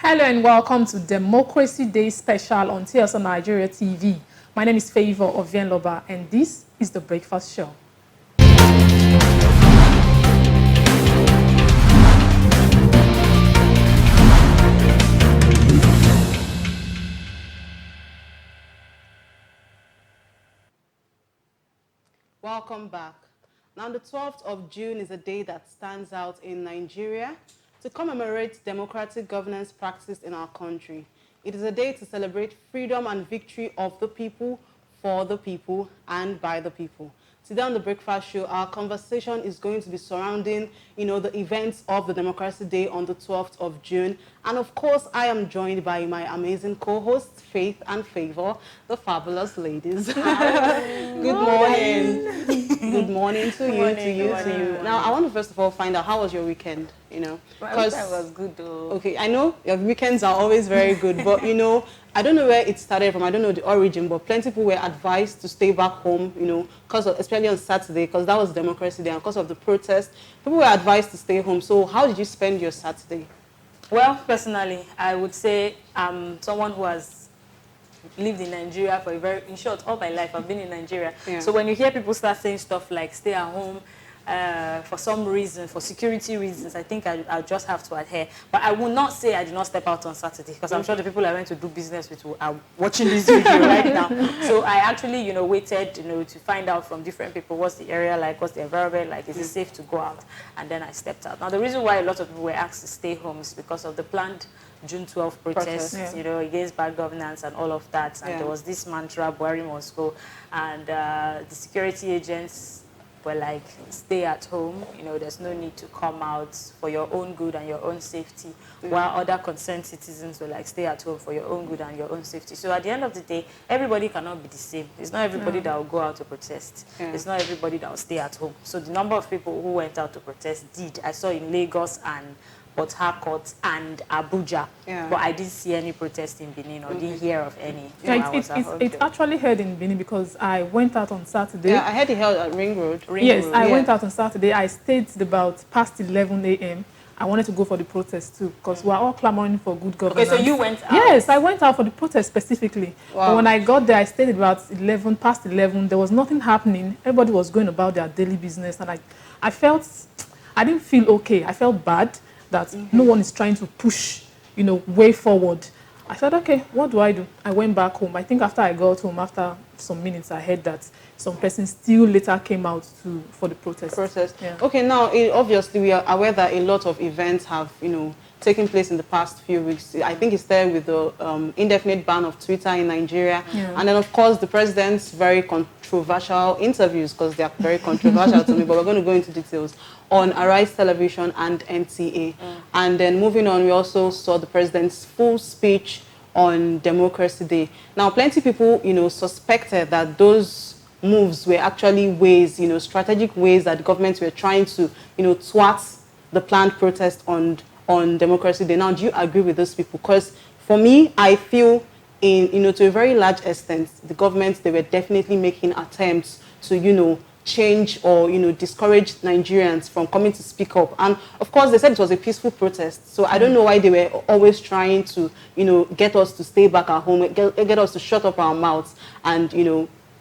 Hello and welcome to Democracy Day special on TLC Nigeria TV. My name is Favor Ovienloba and this is The Breakfast Show. Welcome back. Now, the 12th of June is a day that stands out in Nigeria to commemorate democratic governance practiced in our country. It is a day to celebrate freedom and victory of the people, for the people, and by the people. Today on The Breakfast Show, our conversation is going to be surrounding, the events of the Democracy Day on the 12th of June. And of course, I am joined by my amazing co-hosts, Faith and Favor, the fabulous ladies. Good morning. Good morning to you. Now, I want to first of all find out, how was your weekend? My weekend was good though. Okay, I know your weekends are always very good, but I don't know where it started from. I don't know the origin, but plenty of people were advised to stay back home, especially on Saturday, because that was Democracy Day, and because of the protest, people were advised to stay home. So how did you spend your Saturday? Well, personally, I would say I'm someone who has lived in Nigeria for in short, all my life, I've been in Nigeria. Yeah. So when you hear people start saying stuff like stay at home, for some reason, for security reasons, I think I'll just have to adhere. But I will not say I did not step out on Saturday, because I'm sure the people I went to do business with are watching this video right now. So I actually, waited, to find out from different people what's the area like, what's the environment like, is it safe to go out? And then I stepped out. Now, the reason why a lot of people were asked to stay home is because of the planned June 12th protests, against bad governance and all of that. And there was this mantra, Buhari must go. And the security agents were like, stay at home, there's no need to come out for your own good and your own safety, while other concerned citizens were like, stay at home for your own good and your own safety. So at the end of the day, everybody cannot be the same. It's not everybody that will go out to protest. It's not everybody that will stay at home. So the number of people who went out to protest did. I saw in Lagos and Port Harcourt and Abuja, but I didn't see any protest in Benin or didn't hear of any. It's actually held in Benin because I went out on Saturday. Yeah, I heard it held at Ring Road. I went out on Saturday. I stayed about past 11 a.m. I wanted to go for the protest too because we're all clamoring for good governance. Okay, so you went out? Yes, I went out for the protest specifically. Wow. But when I got there, I stayed about past 11. There was nothing happening. Everybody was going about their daily business. And I didn't feel okay. I felt bad that no one is trying to push, way forward. I said, okay, what do? I went back home. I think after I got home, after some minutes, I heard that some person still later came out for the protest. Yeah. Okay, now, obviously, we are aware that a lot of events have, taken place in the past few weeks. I think it's there with the indefinite ban of Twitter in Nigeria. Yeah. And then, of course, the president's very controversial interviews, because they are very controversial to me, but we're going to go into details, on Arise Television and NTA. And then moving on, we also saw the president's full speech on Democracy Day. Now, plenty of people, suspected that those moves were actually ways, strategic ways that the government were trying to, thwart the planned protest on Democracy Day. Now, do you agree with those people? Because for me, I feel to a very large extent, the government, they were definitely making attempts to, change or, discourage Nigerians from coming to speak up. And of course, they said it was a peaceful protest. So I don't know why they were always trying to, get us to stay back at home, get us to shut up our mouths. And,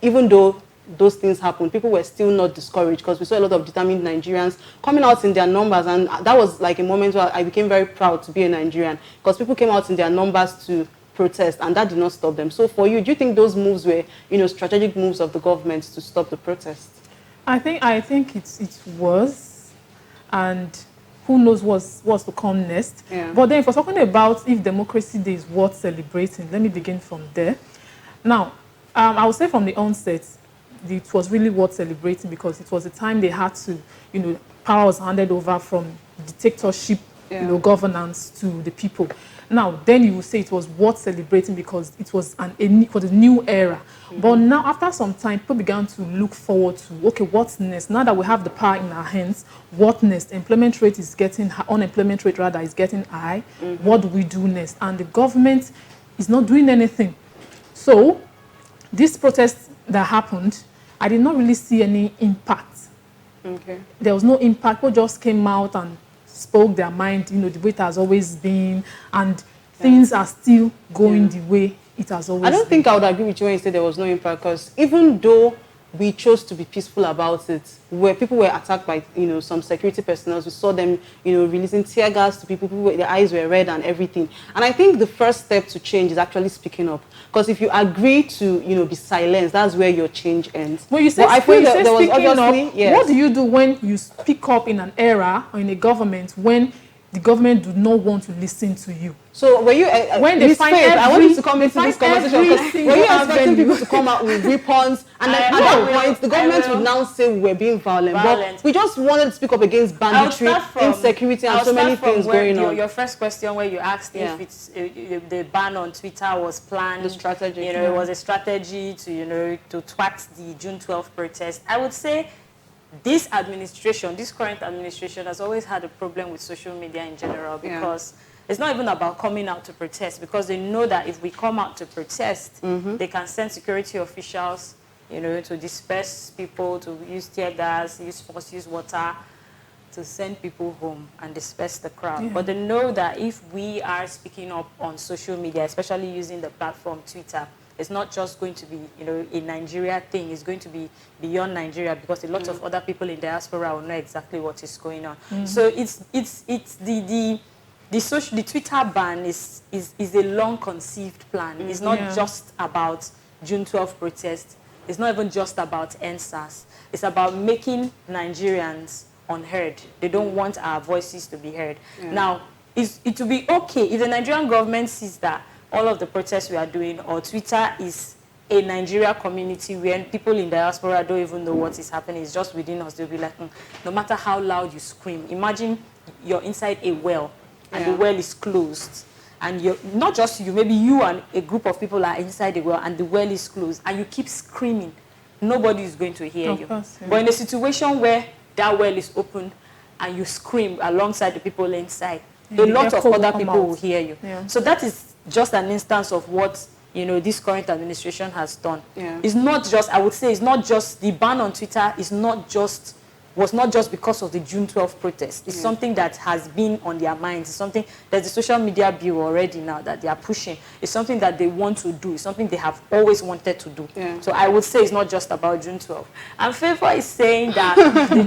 even though those things happened, people were still not discouraged, because we saw a lot of determined Nigerians coming out in their numbers. And that was like a moment where I became very proud to be a Nigerian, because people came out in their numbers to protest, and that did not stop them. So for you, do you think those moves were, strategic moves of the government to stop the protest? I think it was, and who knows what's to come next. Yeah. But then if we're talking about if Democracy Day is worth celebrating, let me begin from there. Now, I would say from the onset, it was really worth celebrating, because it was the time they had to, power was handed over from dictatorship, governance to the people. Now, then you will say it was worth celebrating because it was for the new era. But now, after some time, people began to look forward to, okay, what's next? Now that we have the power in our hands, what next? Unemployment rate is getting high. What do we do next? And the government is not doing anything. So, this protest that happened, I did not really see any impact. Okay. There was no impact. People just came out and spoke their mind, the way it has always been. And things are still going the way it has always been. I don't think I would agree with you when you say there was no impact, because even though we chose to be peaceful about it, where people were attacked by, some security personnel, we saw them, releasing tear gas to people, their eyes were red and everything. And I think the first step to change is actually speaking up. Because if you agree to, be silenced, that's where your change ends. When you say, speaking up, what do you do when you speak up in an era or in a government when the government do not want to listen to you? So were you, when they find I want you to come into this conversation, because were you expecting people to come out with weapons, and then at that point the government would now say we're being violent. But we just wanted to speak up against banditry, insecurity, and so many things going on. Your first question, where you asked if the ban on Twitter was planned, the strategy, it was a strategy to to thwart the June 12th protest. I would say this current administration has always had a problem with social media in general, because it's not even about coming out to protest, because they know that if we come out to protest, they can send security officials, to disperse people, to use tear gas, use force, use water, to send people home and disperse the crowd. Yeah. But they know that if we are speaking up on social media, especially using the platform Twitter, it's not just going to be, a Nigeria thing. It's going to be beyond Nigeria, because a lot of other people in diaspora will know exactly what is going on. So it's the Twitter ban is a long conceived plan. It's not just about June 12th protest. It's not even just about NSAS. It's about making Nigerians unheard. They don't want our voices to be heard. Now, it will be okay if the Nigerian government sees that all of the protests we are doing, or Twitter is a Nigeria community where people in diaspora don't even know what is happening. It's just within us. They'll be like, no matter how loud you scream, imagine you're inside a well and the well is closed. And you're not just you, maybe you and a group of people are inside the well and the well is closed, and you keep screaming. Nobody is going to hear you. Course, But in a situation where that well is open and you scream alongside the people inside, a lot of other people will hear you. So that is just an instance of what this current administration has done. It's not just, I would say, it's not just the ban on Twitter. Was not just because of the June 12th protest. It's something that has been on their minds. It's something that the social media bureau already now that they are pushing. It's something that they want to do. It's something they have always wanted to do. So I would say it's not just about June 12th. And Favor is saying that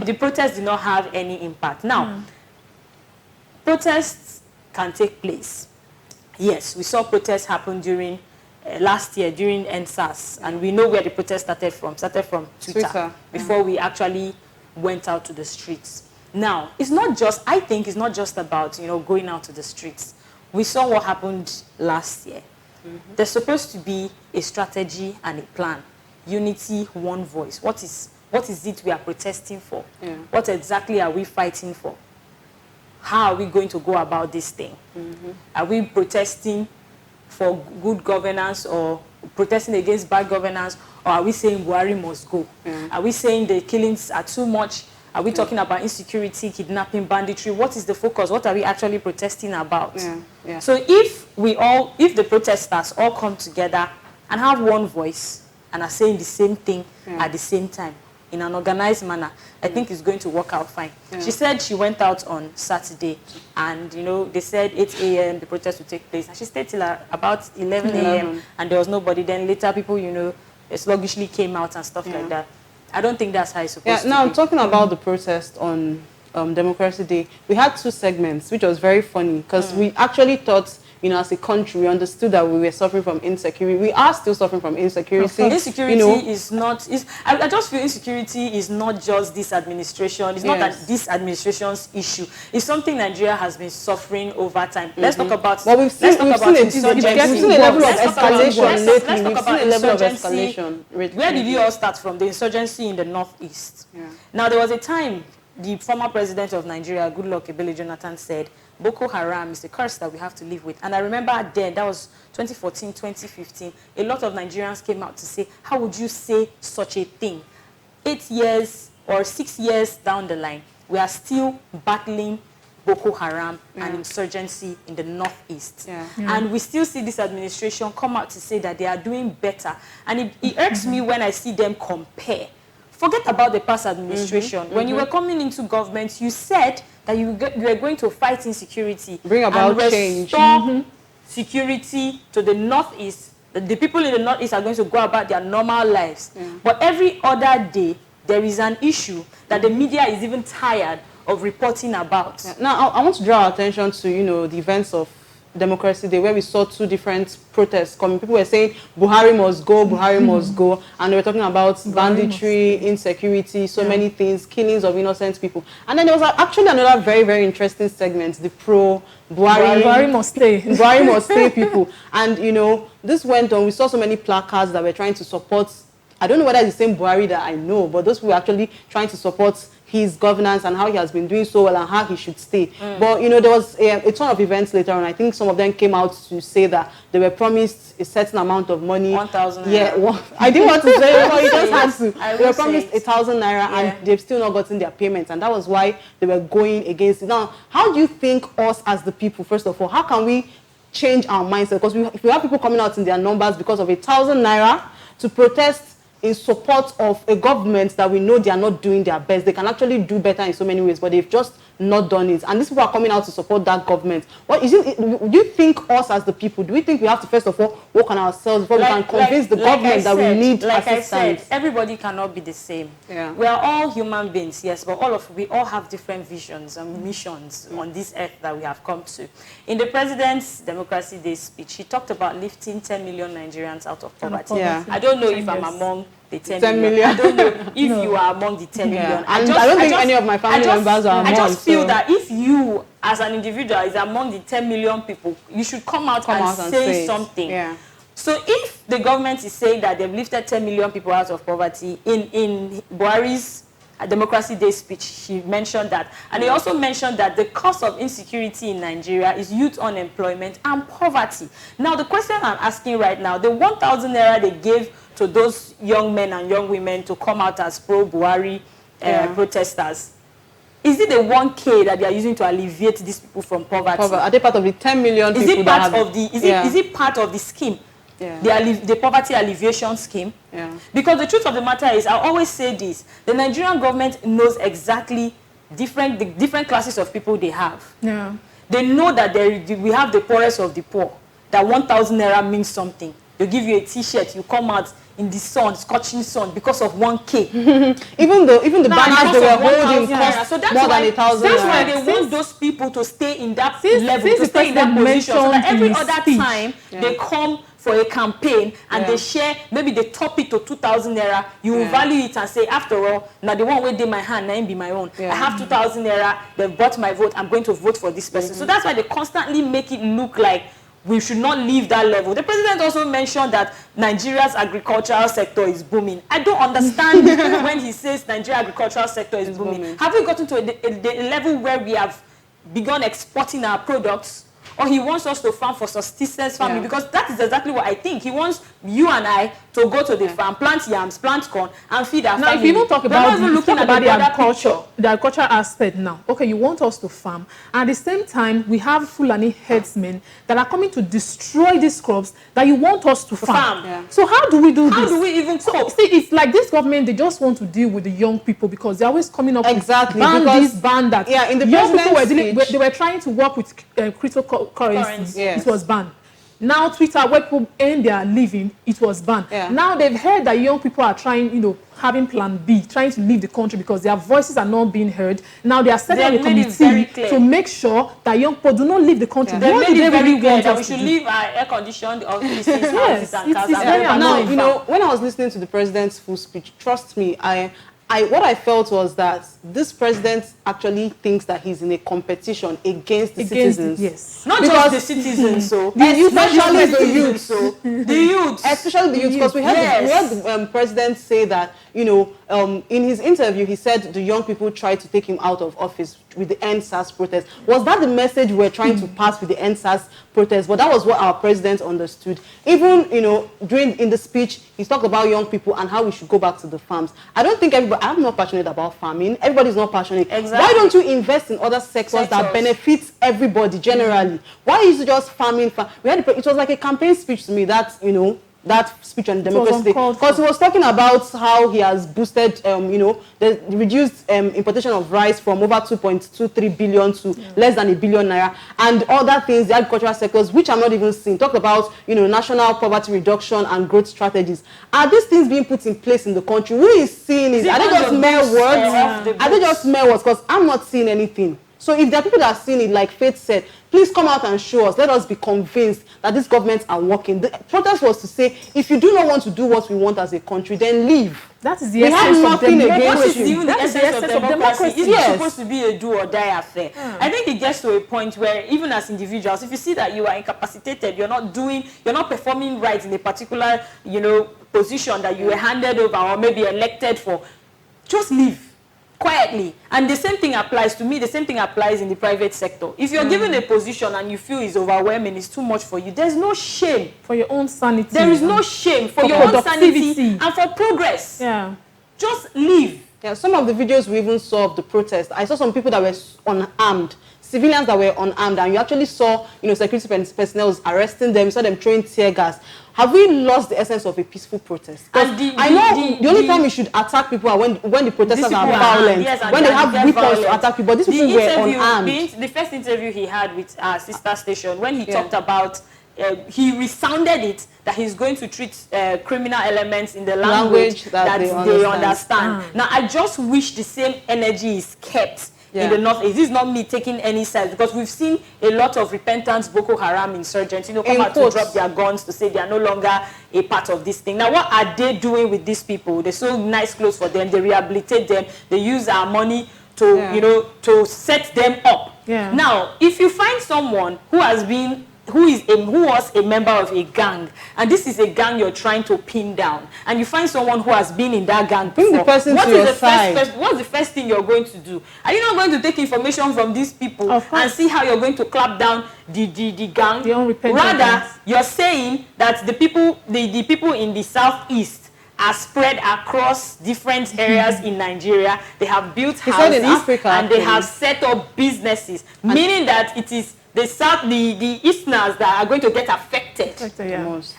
the protest did not have any impact. Now, protests can take place. Yes, we saw protests happen during last year, during NSAS, and we know where the protest started from Twitter. Before we actually went out to the streets. Now, I think it's not just about, going out to the streets. We saw what happened last year. There's supposed to be a strategy and a plan. Unity, one voice. What is it we are protesting for? What exactly are we fighting for? How are we going to go about this thing? Are we protesting for good governance, or protesting against bad governance, or are we saying Buhari must go? Are we saying the killings are too much? Are we talking about insecurity, kidnapping, banditry? What is the focus? What are we actually protesting about? So if the protesters all come together and have one voice and are saying the same thing at the same time, in an organized manner, I think it's going to work out fine. She said she went out on Saturday, and they said 8 a.m. the protest would take place, and she stayed till about 11 a.m. and there was nobody. Then later people sluggishly came out and stuff like that. I don't think that's how it's supposed to be. Now, talking about the protest on Democracy Day, we had 2 segments, which was very funny, because we actually thought, as a country, we understood that we were suffering from insecurity. We are still suffering from insecurity. Insecurity is not... I just feel insecurity is not just this administration. It's not this administration's issue. It's something Nigeria has been suffering over time. Let's talk about... Well, we've seen a level of escalation lately. We've seen a level of escalation. Where did you all start from? The insurgency in the Northeast. Now, there was a time the former president of Nigeria, Goodluck Ebele Jonathan, said, Boko Haram is a curse that we have to live with. And I remember then, that was 2014, 2015, a lot of Nigerians came out to say, how would you say such a thing? 8 years or 6 years down the line, we are still battling Boko Haram and insurgency in the Northeast. And we still see this administration come out to say that they are doing better. And it irks me when I see them compare. Forget about the past administration. When you were coming into government, you said that you were going to fight insecurity, bring about change, security to the northeast. The people in the northeast are going to go about their normal lives. But every other day, there is an issue that the media is even tired of reporting about. Now, I want to draw our attention to, the events of Democracy Day, where we saw two different protests coming. People were saying Buhari must go, Buhari must go, and they were talking about banditry, insecurity, so many things, killings of innocent people. And then there was actually another very, very interesting segment, the pro-Buhari must stay. Buhari must stay people. And, this went on. We saw so many placards that were trying to support, I don't know whether it's the same Buhari that I know, but those who were actually trying to support his governance and how he has been doing so well and how he should stay. But, there was a ton of events later on. I think some of them came out to say that they were promised a certain amount of money. 1,000 naira. Yeah, well, I didn't want to say it, but you just had to. They were promised 1,000 naira and they've still not gotten their payments. And that was why they were going against it. Now, how do you think us as the people, first of all, how can we change our mindset? Because if we have people coming out in their numbers because of 1,000 naira to protest in support of a government that we know they are not doing their best. They can actually do better in so many ways, but they've just not done it. And these people are coming out to support that government. What is it? Do you think us as the people, do we think we have to first of all work on ourselves before we can convince the government that we need assistance? I said, everybody cannot be the same. Yeah. We are all human beings, yes, but we all have different visions and missions on this earth that we have come to. In the President's Democracy Day speech, he talked about lifting 10 million Nigerians out of poverty. Yeah. I don't know if I'm among the 10 million. I don't know if you are among the 10 million. And I don't think any of my family members are among. I just feel that if you, as an individual, is among the 10 million people, you should come out and say something. Yeah. So if the government is saying that they've lifted 10 million people out of poverty, in Buhari's Democracy Day speech, he mentioned that. And he also mentioned that the cause of insecurity in Nigeria is youth unemployment and poverty. Now, the question I'm asking right now, the 1,000 naira they gave to those young men and young women to come out as pro-Buhari protesters, is it the 1K that they are using to alleviate these people from poverty? Are they part of the 10 million people? Is it part of the scheme? Yeah. The poverty alleviation scheme. Yeah. Because the truth of the matter is, I always say this, the Nigerian government knows exactly the different classes of people they have. Yeah. They know that we have the poorest of the poor, that 1,000 naira means something. They give you a t-shirt, you come out in the sun, scorching sun, because of 1K. even the banners they were holding cost more than 1,000. That's why they want those people to stay in that level, to stay in that position, so that every other time they come for a campaign and they share, maybe they top it to 2,000 naira, you will value it and say, after all, now the one way they my hand, now be my own. I have 2,000 naira, they've bought my vote, I'm going to vote for this person. So that's why they constantly make it look like we should not leave that level. The president also mentioned that Nigeria's agricultural sector is booming. I don't understand when he says Nigeria's agricultural sector is booming. Have we gotten to a level where we have begun exporting our products? Or he wants us to farm for subsistence farming? Because that is exactly what I think. He wants you and I to go to the farm, plant yams, plant corn, and feed our family. Now, if you don't talk about the agricultural aspect now, okay, you want us to farm. And at the same time, we have Fulani headsmen that are coming to destroy these crops that you want us to farm. Yeah. So how do we do this? How do we even cope? See, it's like this government, they just want to deal with the young people because they're always coming up with ban this, ban that. Yeah, in the young people they were trying to work with cryptocurrency. It was banned. Now Twitter, where people earn their living, it was banned. Yeah. Now they've heard that young people are trying, having plan B, trying to leave the country because their voices are not being heard. Now they are setting up a committee to make sure that young people do not leave the country. They made it very clear that we should leave our air-conditioned offices, houses and cars. It's very annoying. Now, when I was listening to the president's full speech, trust me, what I felt was that this president actually thinks that he's in a competition against the citizens. Yes. Not just the citizens, so. Especially the youth. The youth. Especially the youth, because we heard the president say that, in his interview, he said the young people tried to take him out of office with the EndSARS protest. Was that the message we're trying to pass with the EndSARS protest? But that was what our president understood. Even, in the speech, he talked about young people and how we should go back to the farms. I don't think I'm not passionate about farming. Everybody's not passionate. Exactly. Why don't you invest in other sectors that benefits everybody generally? Why is it just farming? It was like a campaign speech to me that, that speech on Democracy Day, because he was talking about how he has boosted, the reduced importation of rice from over 2.23 billion to less than 1 billion naira, and other things, the agricultural sectors, which I'm not even seeing. Talked about, national poverty reduction and growth strategies. Are these things being put in place in the country? Who is seeing it? Are they just mere words? Are they just mere words? Because I'm not seeing anything. So if there are people that are seeing it, like Faith said, please come out and show us. Let us be convinced that these governments are working. The protest was to say, if you do not want to do what we want as a country, then leave. That is the essence of democracy. That is the essence of democracy. It's not supposed to be a do or die affair. I think it gets to a point where even as individuals, if you see that you are incapacitated, you're not performing right in a particular, position that you were handed over or maybe elected for, just leave quietly. And the same thing applies to me. The same thing applies in the private sector. If you're given a position and you feel it's overwhelming, it's too much for you, there's no shame. For your own sanity. There is no shame for your own sanity and for progress. Yeah. Just leave. Yeah, some of the videos we even saw of the protest, I saw some people that were unarmed, civilians that were unarmed, and you actually saw, security personnel arresting them, you saw them throwing tear gas. Have we lost the essence of a peaceful protest? I know the only time we should attack people are when the protesters are violent, when they have weapons to attack people. But these people were unarmed. The first interview he had with our sister station, when he talked about, he resounded it that he's going to treat criminal elements in the language that they understand. Now, I just wish the same energy is kept in the Northeast. This is not me taking any sides, because we've seen a lot of repentant Boko Haram insurgents, come out to drop their guns to say they are no longer a part of this thing. Now, what are they doing with these people? They sew nice clothes for them, they rehabilitate them, they use our money to, to set them up. Now, if you find someone who was a member of a gang, and this is a gang you're trying to pin down, and you find someone who has been in that gang before, bring the person to your side. What's the first thing you're going to do? Are you not going to take information from these people and see how you're going to clap down the gang? The unrepentant Rather, you're saying that the people in the southeast are spread across different areas in Nigeria. They have built houses in Africa, and they have set up businesses, meaning that it is the Easterners that are going to get affected.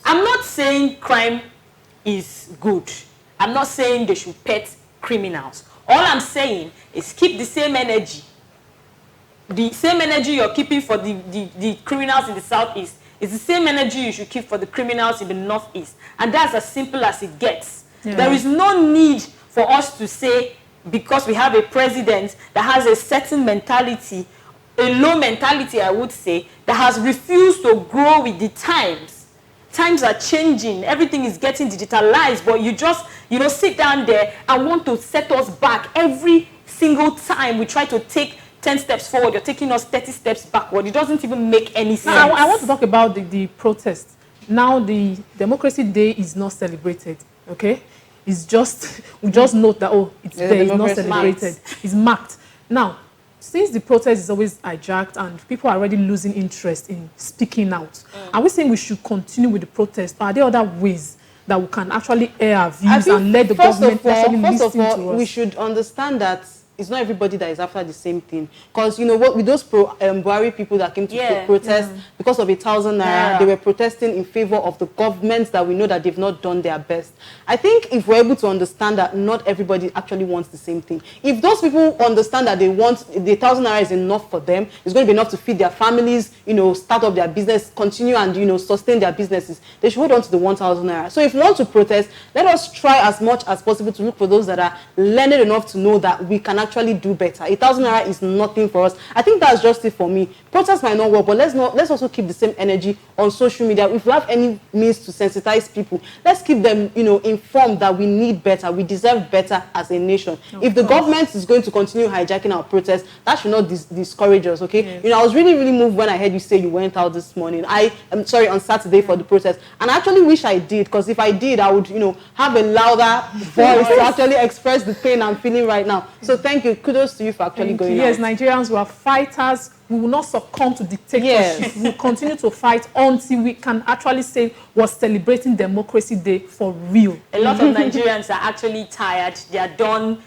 I'm not saying crime is good. I'm not saying they should pet criminals. All I'm saying is keep the same energy. The same energy you're keeping for the criminals in the Southeast is the same energy you should keep for the criminals in the Northeast. And that's as simple as it gets. There is no need for us to say, because we have a president that has a certain mentality, a low mentality, I would say, that has refused to grow with the times. Times are changing. Everything is getting digitalized, but you just, sit down there and want to set us back. Every single time we try to take 10 steps forward, you're taking us 30 steps backward. It doesn't even make any sense. Now, I want to talk about the protest. Now, the Democracy Day is not celebrated, okay? It's just, we just note that, it's there, it's not celebrated. It's marked. Now, since the protest is always hijacked and people are already losing interest in speaking out, are we saying we should continue with the protest? Are there other ways that we can actually air our views and let the government actually listen to us? We should understand that it's not everybody that is after the same thing. Because, with those Buhari people that came to protest because of 1,000 naira, they were protesting in favor of the governments that we know that they've not done their best. I think if we're able to understand that not everybody actually wants the same thing. If those people understand that they want, the 1,000 naira is enough for them, it's going to be enough to feed their families, start up their business, continue and, sustain their businesses, they should hold on to the 1,000 naira. So if we want to protest, let us try as much as possible to look for those that are learned enough to know that we can actually do better. 1,000 naira is nothing for us. I think that's just it for me. Protests might not work, but let's also keep the same energy on social media. If we have any means to sensitize people, let's keep them, informed that we need better. We deserve better as a nation. If the government is going to continue hijacking our protests, that should not discourage us, okay? Yes. I was really, really moved when I heard you say you went out this morning. I'm sorry, on Saturday for the protest. And I actually wish I did, because if I did, I would, have a louder voice to actually express the pain I'm feeling right now. So thank you. Kudos to you for actually going out. Yes, Nigerians were fighters. We will not succumb to dictatorship. Yes. We will continue to fight until we can actually say we're celebrating Democracy Day for real. A lot of Nigerians are actually tired. They are done,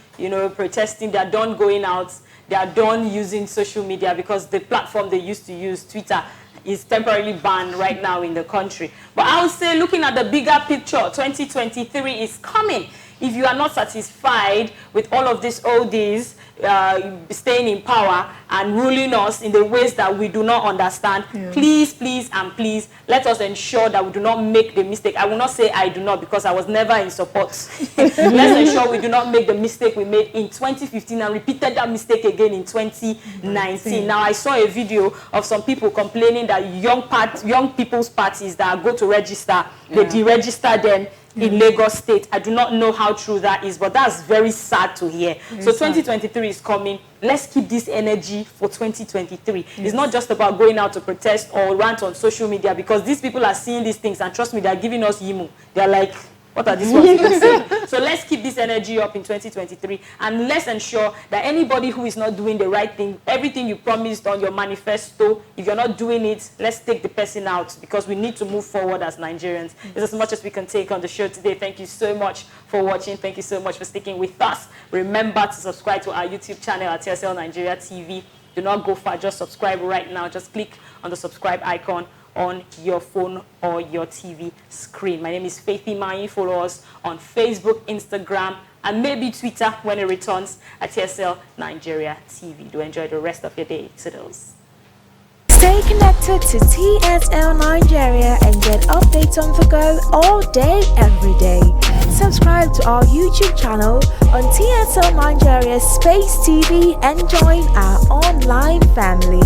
protesting. They are done going out. They are done using social media, because the platform they used to use, Twitter, is temporarily banned right now in the country. But I would say, looking at the bigger picture, 2023 is coming. If you are not satisfied with all of these oldies staying in power and ruling us in the ways that we do not understand, please, please, and please, let us ensure that we do not make the mistake. I will not say I do not, because I was never in support. Let's ensure we do not make the mistake we made in 2015 and repeated that mistake again in 2019. Now, I saw a video of some people complaining that young people's parties that go to register, they deregister them in Lagos State. I do not know how true that is, but that's very sad to hear. So 2023 is coming. Let's keep this energy for 2023. It's not just about going out to protest or rant on social media, because these people are seeing these things, and trust me, they're giving us yimu. They're like, what are these ones even saying? So let's keep this energy up in 2023, and let's ensure that anybody who is not doing the right thing, everything you promised on your manifesto, if you're not doing it, let's take the person out, because we need to move forward as Nigerians. It's as much as we can take on the show today. Thank you so much for watching. Thank you so much for sticking with us. Remember to subscribe to our YouTube channel at TSL Nigeria TV. Do not go far. Just subscribe right now. Just click on the subscribe icon on your phone or your TV screen. My name is Faithy Mai. Follow us on Facebook, Instagram, and maybe Twitter when it returns at TSL Nigeria TV. Do enjoy the rest of your day. Toodles. Stay connected to TSL Nigeria and get updates on the go all day, every day. Subscribe to our YouTube channel on TSL Nigeria Space TV and join our online family.